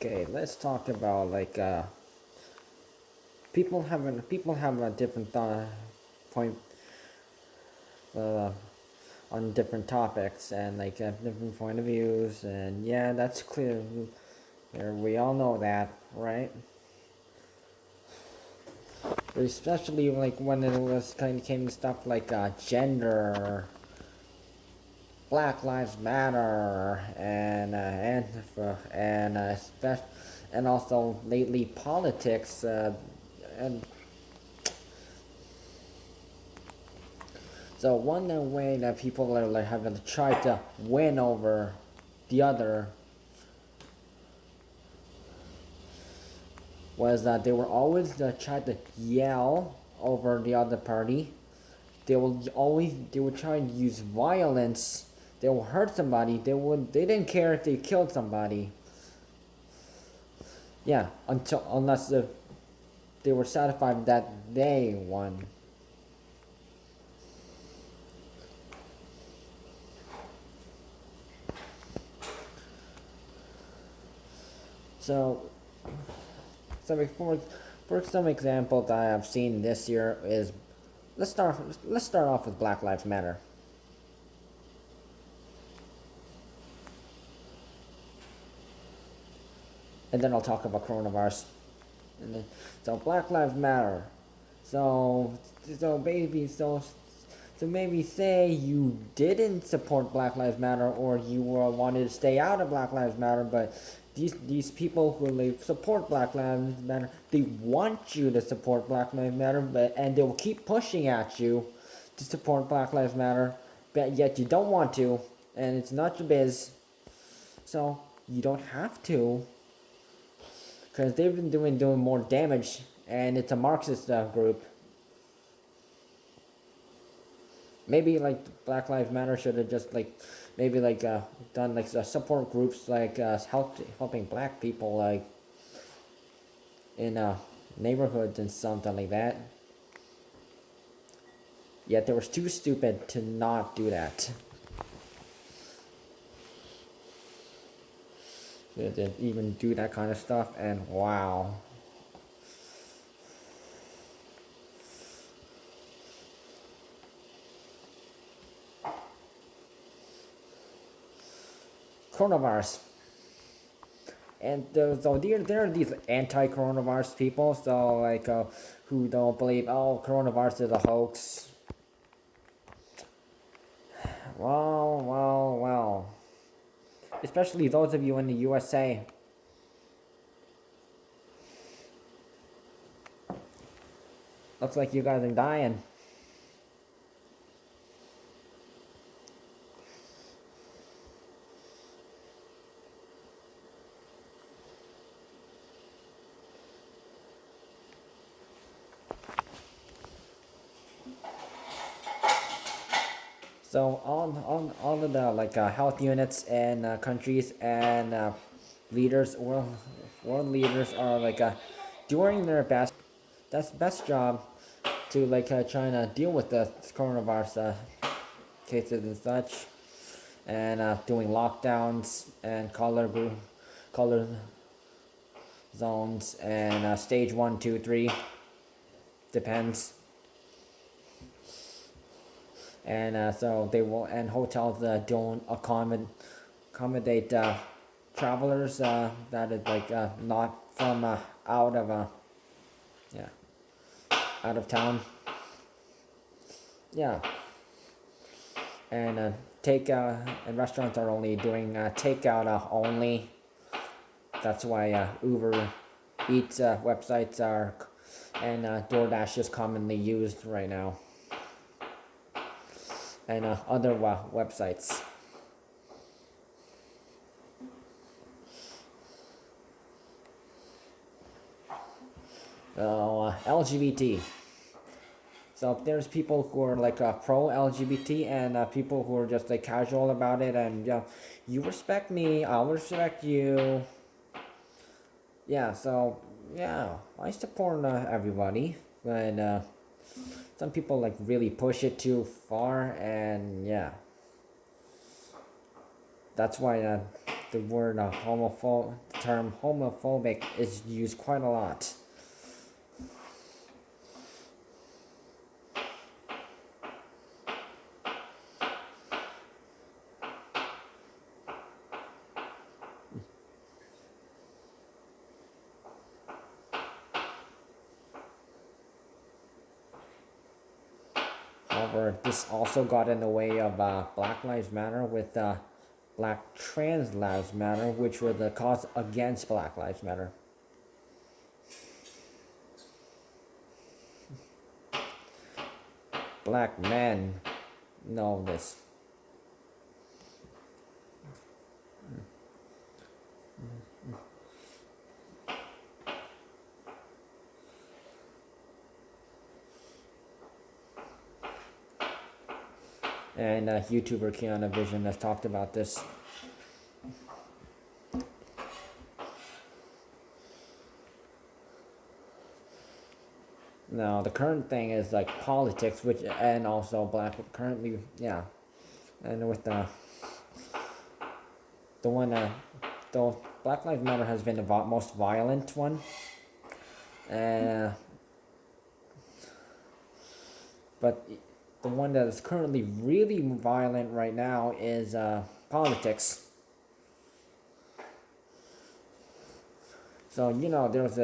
Okay, let's talk about people have a different point uh, on different topics and different point of views, and yeah, that's clear. We all know that, right? Especially like when it was kind of came to stuff like gender, Black Lives Matter, and also lately politics, and so one way that people are like having to try to win over the other was that they were always try to yell over the other party. They would try and use violence. They will hurt somebody. They didn't care if they killed somebody. Yeah, unless they were satisfied that they won. So, for some examples that I have seen this year is let's start off with Black Lives Matter. And then I'll talk about coronavirus. And then, so Black Lives Matter. So so maybe so so maybe say you didn't support Black Lives Matter, or you wanted to stay out of Black Lives Matter, but these people who like support Black Lives Matter, they want you to support Black Lives Matter, and they will keep pushing at you to support Black Lives Matter, but yet you don't want to, and it's not your biz. So you don't have to, because they've been doing more damage, and it's a Marxist group. Maybe like Black Lives Matter should have just maybe done support groups helping black people in neighborhoods and something like that. Yet they were too stupid to not do that. They didn't even do that kind of stuff, and wow. Coronavirus. And so there are these anti-coronavirus people, so who don't believe, oh, coronavirus is a hoax. Well. Especially those of you in the USA. Looks like you guys are dying. So all of the health units and countries and leaders, world leaders are doing their best job to trying to deal with the coronavirus cases and such, and doing lockdowns and color zones and stage 1, 2, 3 depends. And so they will, and hotels don't accommodate travelers that is not from out of town. Yeah. And and restaurants are only doing takeout only. That's why Uber Eats websites are and DoorDash is commonly used right now, and other websites. LGBT. So there's people who are pro LGBT, and people who are just casual about it, and you respect me, I'll respect you. Yeah, so yeah, I support everybody, but some people really push it too far, and yeah, that's why the word the term homophobic is used quite a lot. However, this also got in the way of Black Lives Matter with Black Trans Lives Matter, which were the cause against Black Lives Matter. Black men know this. And YouTuber Kiana Vision has talked about this. Now the current thing is like politics, which and also currently, yeah, and with the one the Black Lives Matter has been the most violent one, but the one that is currently really violent right now is politics. So there's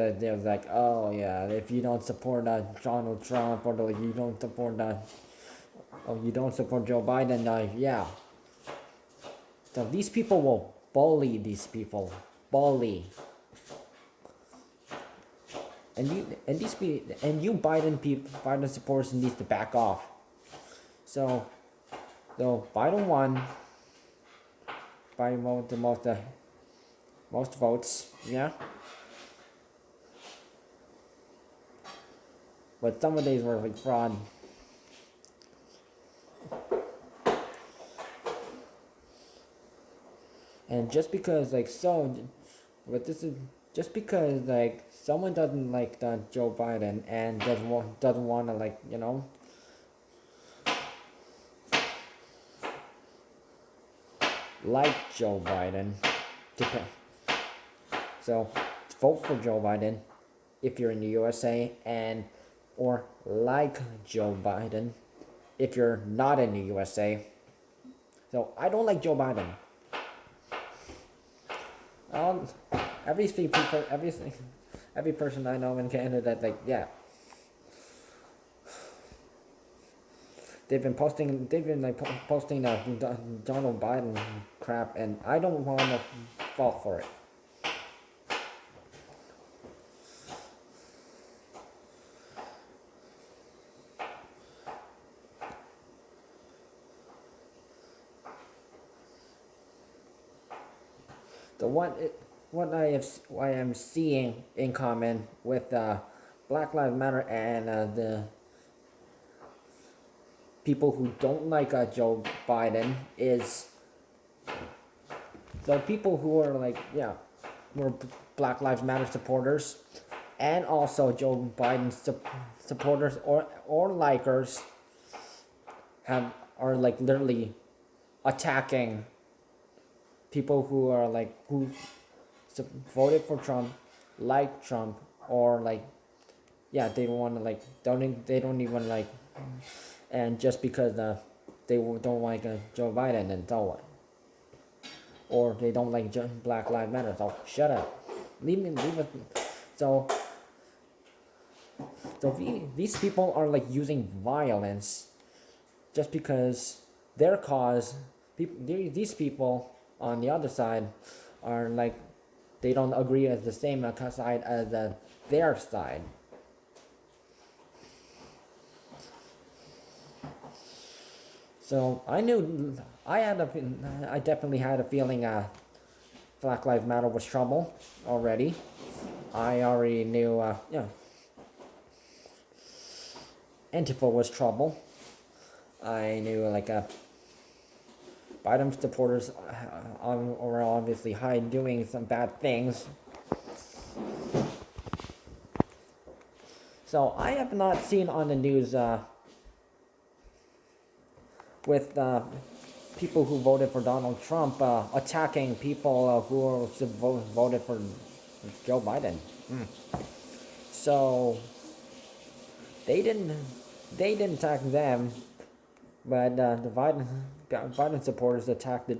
like, oh yeah, if you don't support Donald Trump, or you don't support you don't support Joe Biden, yeah. So these people will bully these people, and you Biden supporters need to back off. So Biden won by the most votes, yeah. But some of these were like fraud. And just because just because like someone doesn't like Joe Biden and doesn't want to like Joe Biden, so vote for Joe Biden if you're in the USA, or like Joe Biden if you're not in the USA. So I don't like Joe Biden. Every person I know in Canada, they've been posting Donald Biden crap, and I don't want to fall for it. What I am seeing in common with Black Lives Matter and the people who don't like Joe Biden is the people who are were Black Lives Matter supporters, and also Joe Biden supporters or likers are literally attacking people who are who voted for Trump, like Trump, or they don't want to they don't even and just because they don't like Joe Biden, and so what, or they don't like Black Lives Matter, so shut up, leave it. So these people are using violence just because their cause. These people on the other side are they don't agree as the same side as their side. So I definitely had a feeling Black Lives Matter was trouble already. I already knew Antifa was trouble. I knew Biden supporters were obviously doing some bad things. So I have not seen on the news with people who voted for Donald Trump attacking people who voted for Joe Biden. So they didn't attack them, but the Biden supporters attacked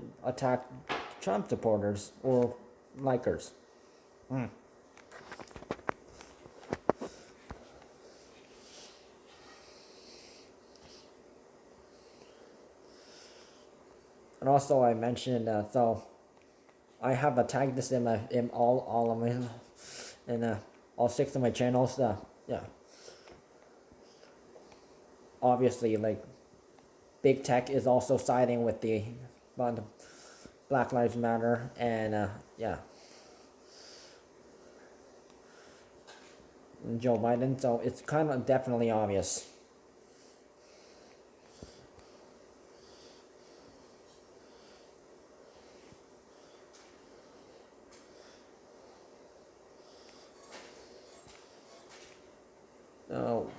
Trump supporters or likers. And also, I mentioned so I have tagged this in all of my in all 6 of my channels. Yeah, obviously, like big tech is also siding with the Black Lives Matter, and yeah, and Joe Biden. So it's kind of definitely obvious. Oh.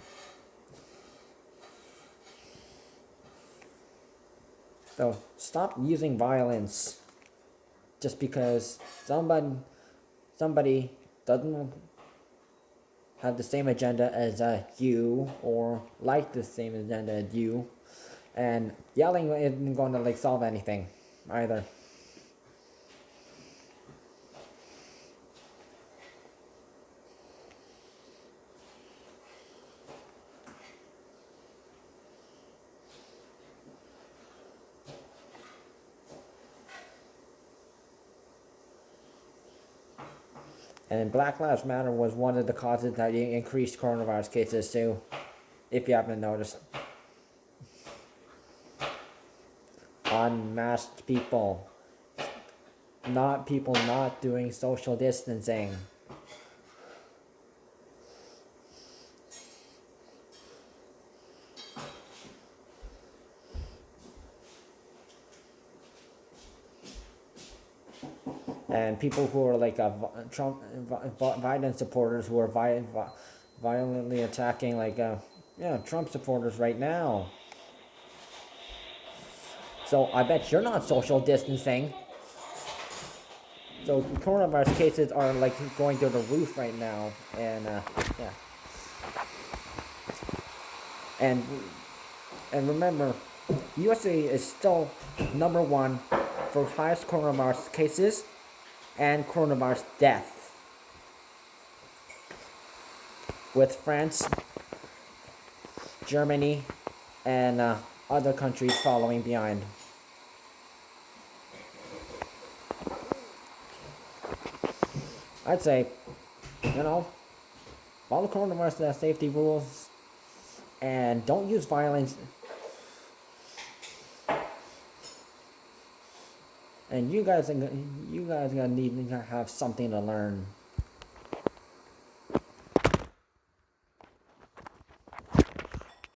So stop using violence just because somebody doesn't have the same agenda as you or like the same agenda as you, and yelling isn't going to like solve anything either. And Black Lives Matter was one of the causes that increased coronavirus cases too, if you haven't noticed. Unmasked people not doing social distancing. And people who are like Trump, Biden supporters who are violently attacking Trump supporters right now. So I bet you're not social distancing. So coronavirus cases are like going through the roof right now, and yeah. And remember, USA is still #1 for highest coronavirus cases and coronavirus death, with France, Germany, and other countries following behind. I'd say, follow coronavirus safety rules and don't use violence. And you guys are gonna need to have something to learn.